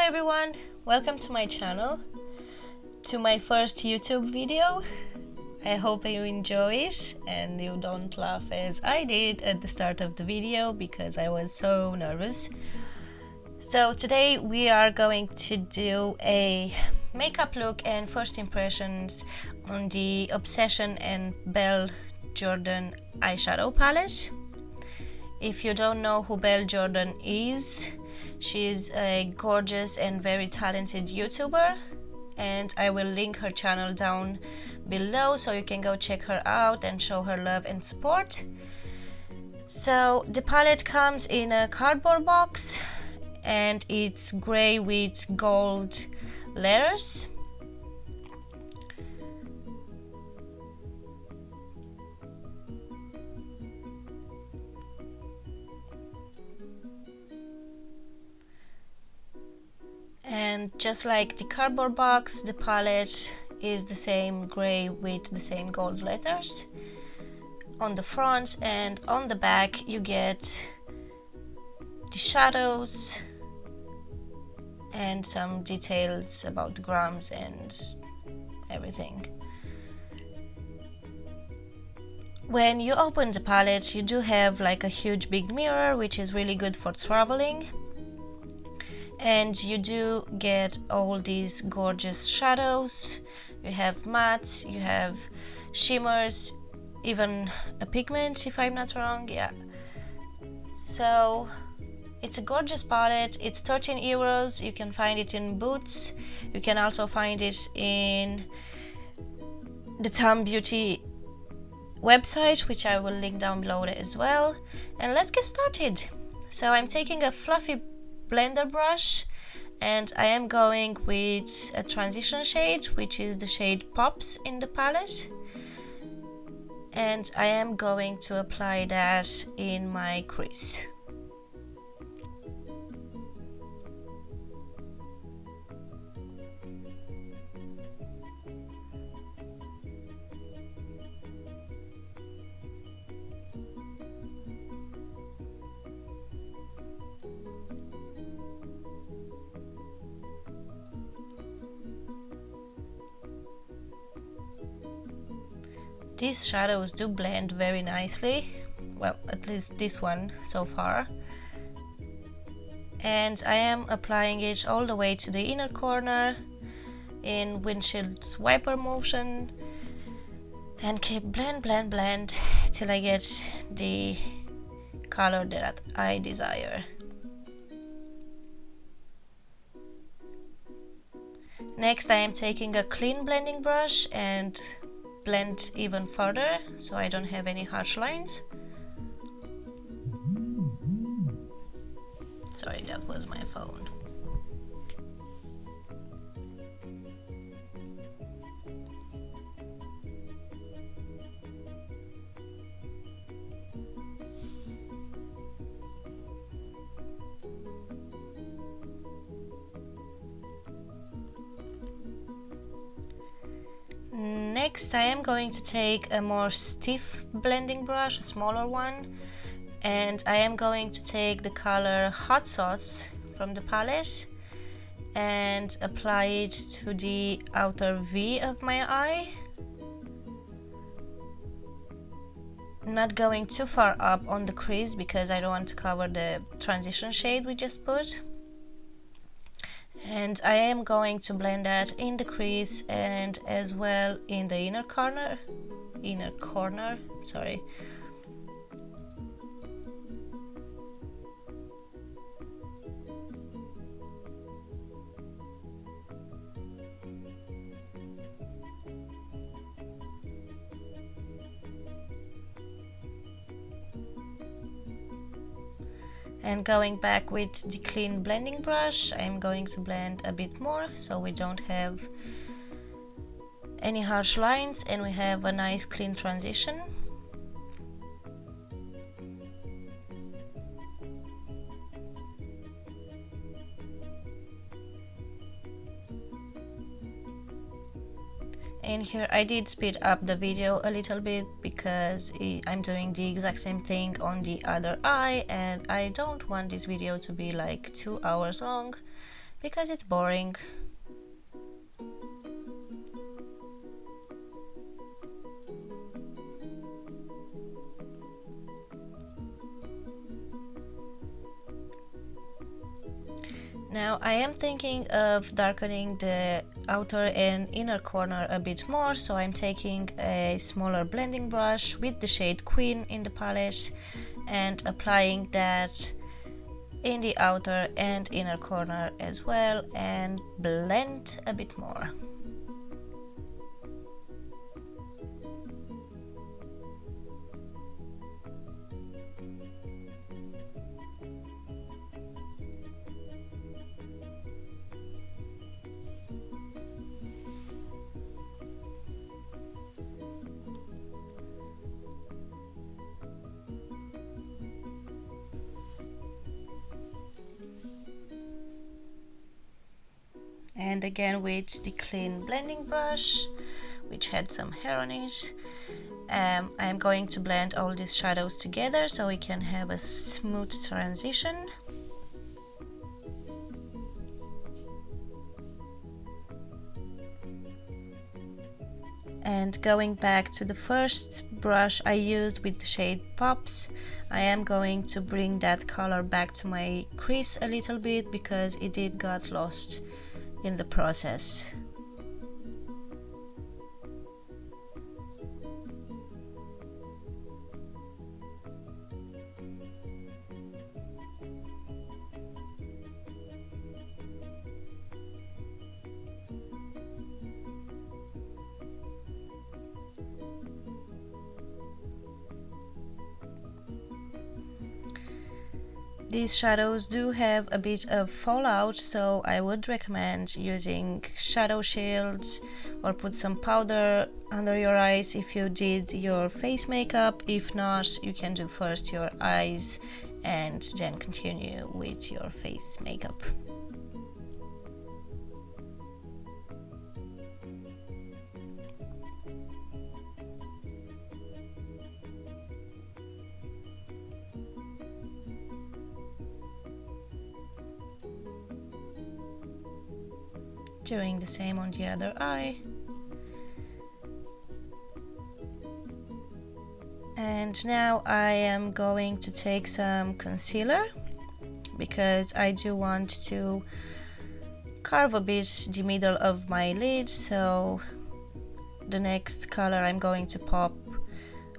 everyone, welcome to my channel, to my first YouTube video. I hope you enjoy it and you don't laugh as I did at the start of the video because I was so nervous. So today we are going to do a makeup look and first impressions on the Obsession and Belle Jorden eyeshadow palette. If you don't know who Belle Jorden is, she's a gorgeous and very talented YouTuber, and I will link her channel down below so you can go check her out and show her love and support. So the palette comes in a cardboard box and it's gray with gold letters. And just like the cardboard box, the palette is the same gray with the same gold letters on the front, and on the back you get the shadows and some details about the grams and everything. When you open the palette, you do have like a huge big mirror, which is really good for traveling. And you do get all these gorgeous shadows. You have mattes, you have shimmers, even a pigment if I'm not wrong, yeah. So it's a gorgeous palette. It's 13 euros. You can find it in Boots. You can also find it in the Tom Beauty website, which I will link down below as well. And let's get started. So I'm taking a fluffy blender brush and I am going with a transition shade, which is the shade Pops in the palette, and I am going to apply that in my crease. These shadows do blend very nicely, well, at least this one so far. And I am applying it all the way to the inner corner in windshield wiper motion, and keep blend till I get the color that I desire. Next, I am taking a clean blending brush and blend even further so I don't have any harsh lines. Sorry, that was my phone. Next, I am going to take a more stiff blending brush, a smaller one, and I am going to take the color Hot Sauce from the palette and apply it to the outer V of my eye. Not going too far up on the crease because I don't want to cover the transition shade we just put. And I am going to blend that in the crease and as well in the inner corner, sorry. And going back with the clean blending brush, I'm going to blend a bit more so we don't have any harsh lines and we have a nice clean transition. And here I did speed up the video a little bit because I'm doing the exact same thing on the other eye and I don't want this video to be like 2 hours long. because it's boring. Now I am thinking of darkening the outer and inner corner a bit more, so I'm taking a smaller blending brush with the shade Queen in the palette and applying that in the outer and inner corner as well, and blend a bit more. And again with the clean blending brush, which had some hair on it, I'm going to blend all these shadows together so we can have a smooth transition. And going back to the first brush I used with the shade Pops, I am going to bring that color back to my crease a little bit because it did got lost in the process. These shadows do have a bit of fallout, so I would recommend using shadow shields or put some powder under your eyes if you did your face makeup. If not, you can do first your eyes and then continue with your face makeup. Doing the same on the other eye. And now I am going to take some concealer because I do want to carve a bit the middle of my lid, so the next color I'm going to pop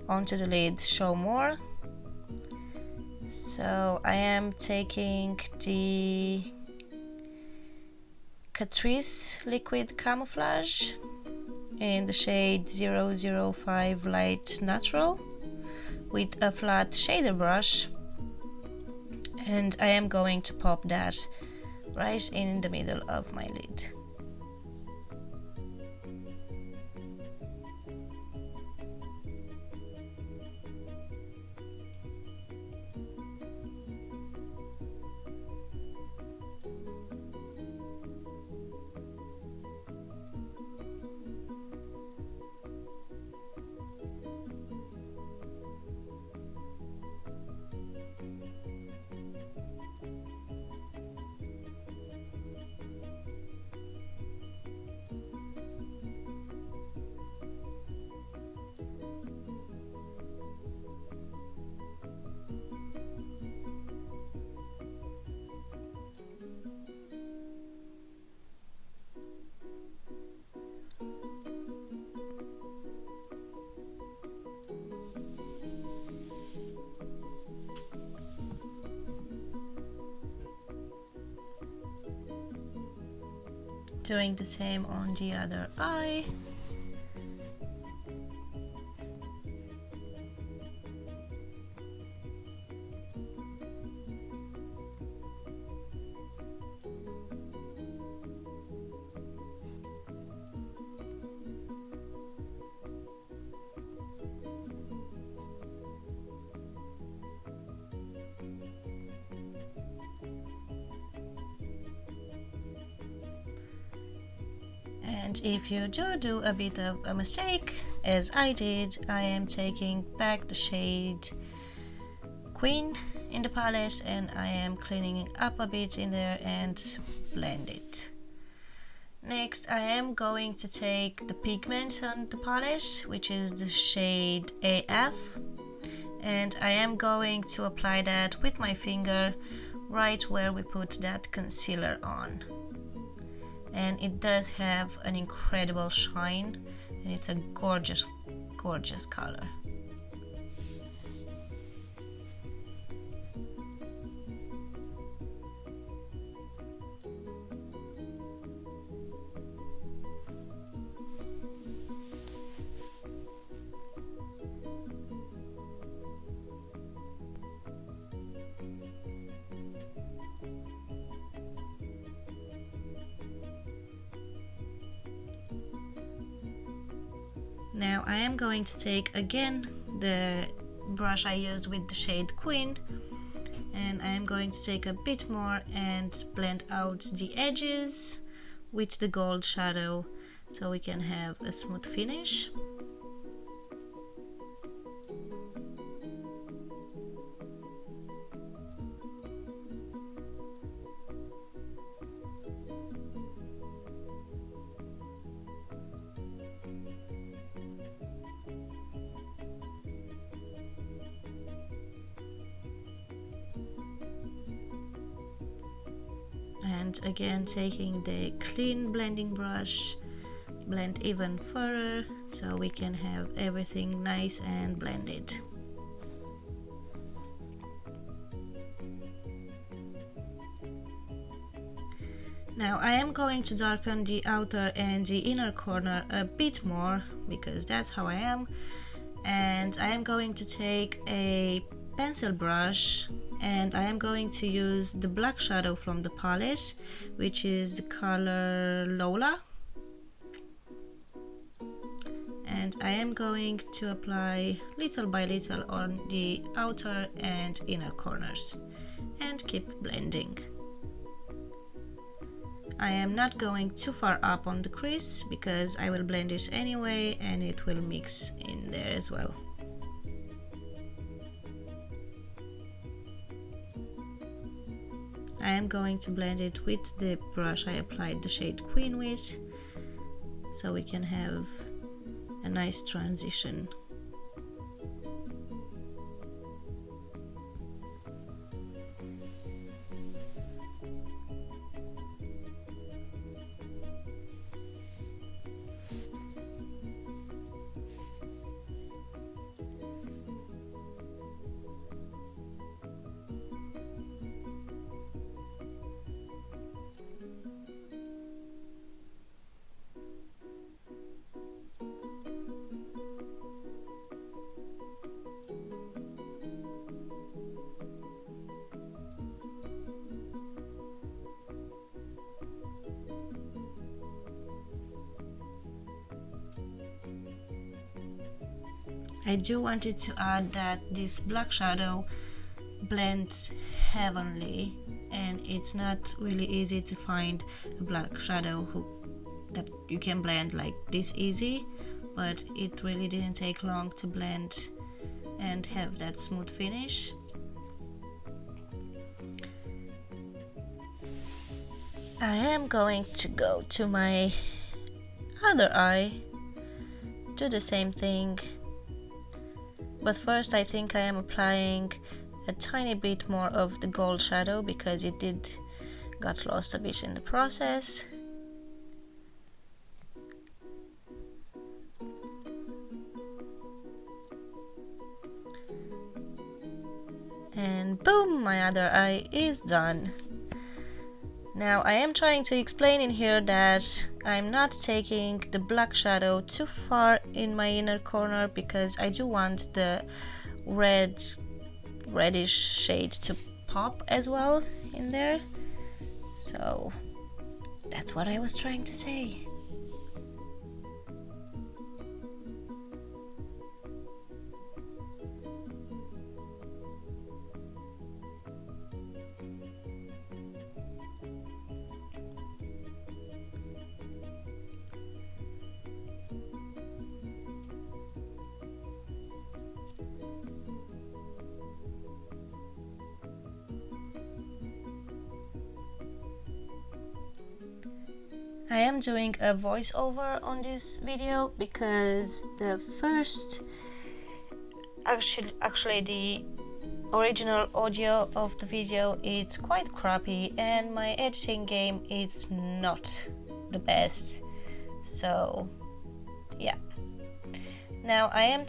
onto the lid show more. So I am taking the Catrice Liquid Camouflage in the shade 005 Light Natural with a flat shader brush, and I am going to pop that right in the middle of my lid. Doing the same on the other eye. And if you do a bit of a mistake, as I did, I am taking back the shade Queen in the palette and I am cleaning it up a bit in there and blend it. Next, I am going to take the pigment on the polish, which is the shade AF, and I am going to apply that with my finger right where we put that concealer on. And it does have an incredible shine, and it's a gorgeous, gorgeous color. Now I am going to take again the brush I used with the shade Queen, and I am going to take a bit more and blend out the edges with the gold shadow so we can have a smooth finish. And again, taking the clean blending brush, blend even further so we can have everything nice and blended. Now I am going to darken the outer and the inner corner a bit more because that's how I am, and I am going to take a pencil brush and I am going to use the black shadow from the polish, which is the color Lola, and I am going to apply little by little on the outer and inner corners and keep blending. I am not going too far up on the crease because I will blend it anyway and it will mix in there as well. I am going to blend it with the brush I applied the shade Queen with, so we can have a nice transition. I do wanted to add that this black shadow blends heavenly, and it's not really easy to find a black shadow that you can blend like this easy, but it really didn't take long to blend and have that smooth finish. I am going to go to my other eye, do the same thing. But first I think I am applying a tiny bit more of the gold shadow because it got lost a bit in the process. And boom, my other eye is done. Now I am trying to explain in here that I'm not taking the black shadow too far in my inner corner because I do want the reddish shade to pop as well in there. So that's what I was trying to say. I am doing a voiceover on this video because the first, actually the original audio of the video is quite crappy and my editing game is not the best. So yeah. Now I'm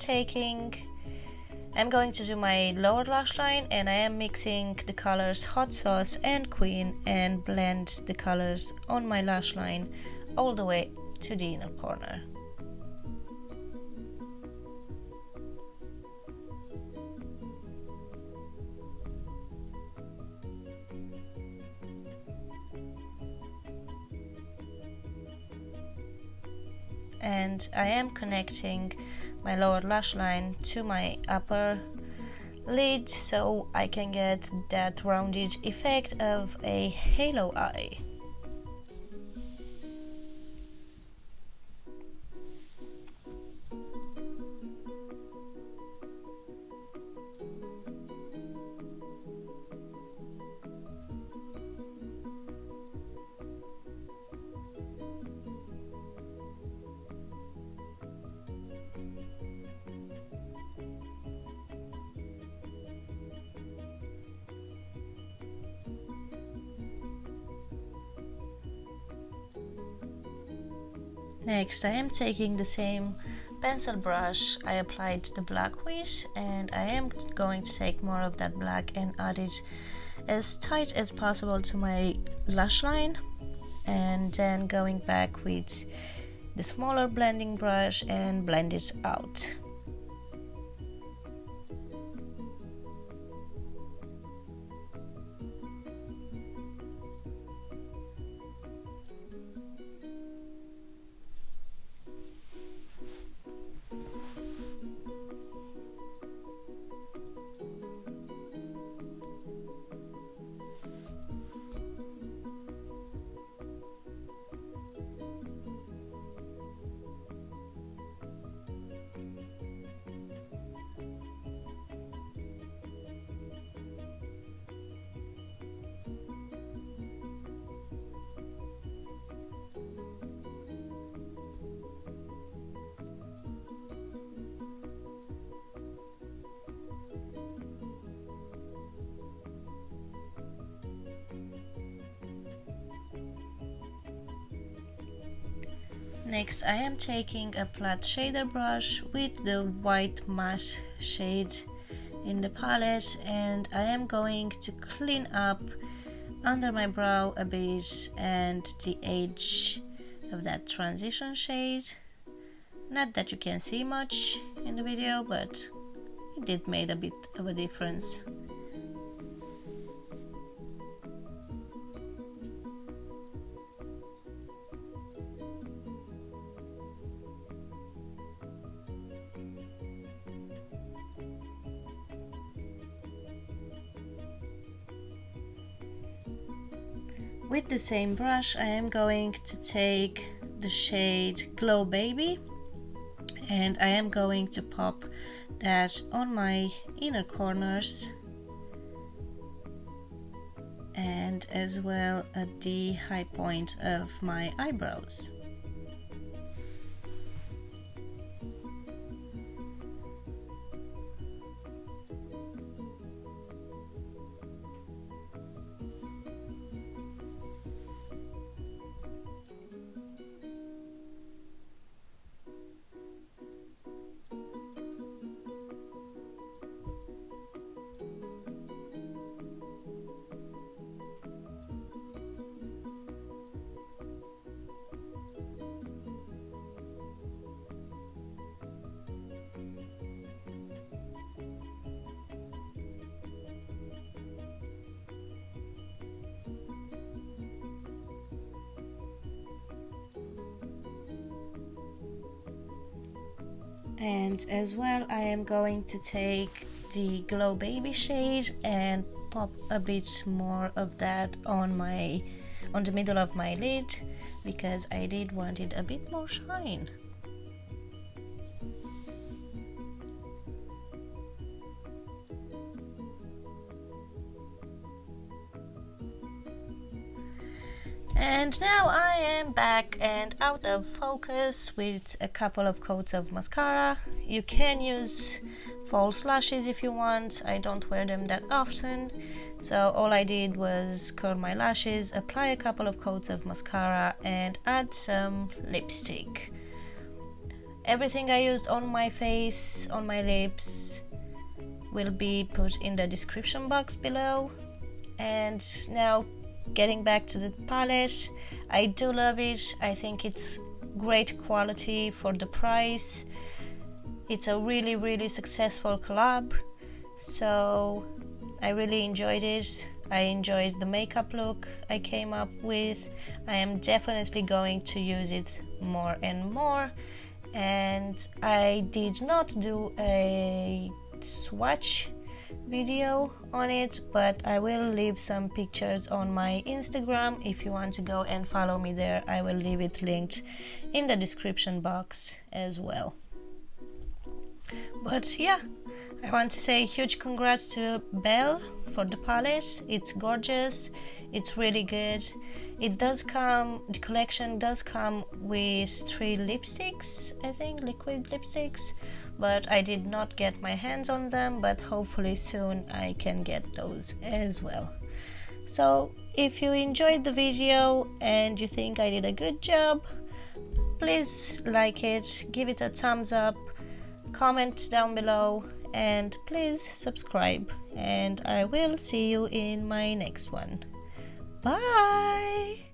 going to do my lower lash line, and I am mixing the colors Hot Sauce and Queen and blend the colors on my lash line all the way to the inner corner. And I am connecting my lower lash line to my upper lid so I can get that rounded effect of a halo eye. Next, I am taking the same pencil brush I applied the black with, and I am going to take more of that black and add it as tight as possible to my lash line, and then going back with the smaller blending brush and blend it out. Next, I am taking a flat shader brush with the white matte shade in the palette, and I am going to clean up under my brow a bit and the edge of that transition shade. Not that you can see much in the video, but it did make a bit of a difference. With the same brush, I am going to take the shade Glow Baby, and I am going to pop that on my inner corners and as well at the high point of my eyebrows. And as well, I am going to take the Glow Baby shade and pop a bit more of that on the middle of my lid, because I did want it a bit more shine. And now I am back and out of focus with a couple of coats of mascara. You can use false lashes if you want. I don't wear them that often, so all I did was curl my lashes, apply a couple of coats of mascara and add some lipstick. Everything I used on my face, on my lips, will be put in the description box below. And now getting back to the palette, I do love it. I think it's great quality for the price. It's a really successful collab, so I really enjoyed it. I enjoyed the makeup look I came up with. I am definitely going to use it more and more, and I did not do a swatch video on it, but I will leave some pictures on my Instagram. If you want to go and follow me there, I will leave it linked in the description box as well. But yeah, I want to say huge congrats to Belle for the palette. It's gorgeous, it's really good. It does come, the collection does come with 3 lipsticks, I think, liquid lipsticks, but I did not get my hands on them, but hopefully soon I can get those as well. So if you enjoyed the video and you think I did a good job, please like it, give it a thumbs up, comment down below, and please subscribe, and I will see you in my next one. Bye!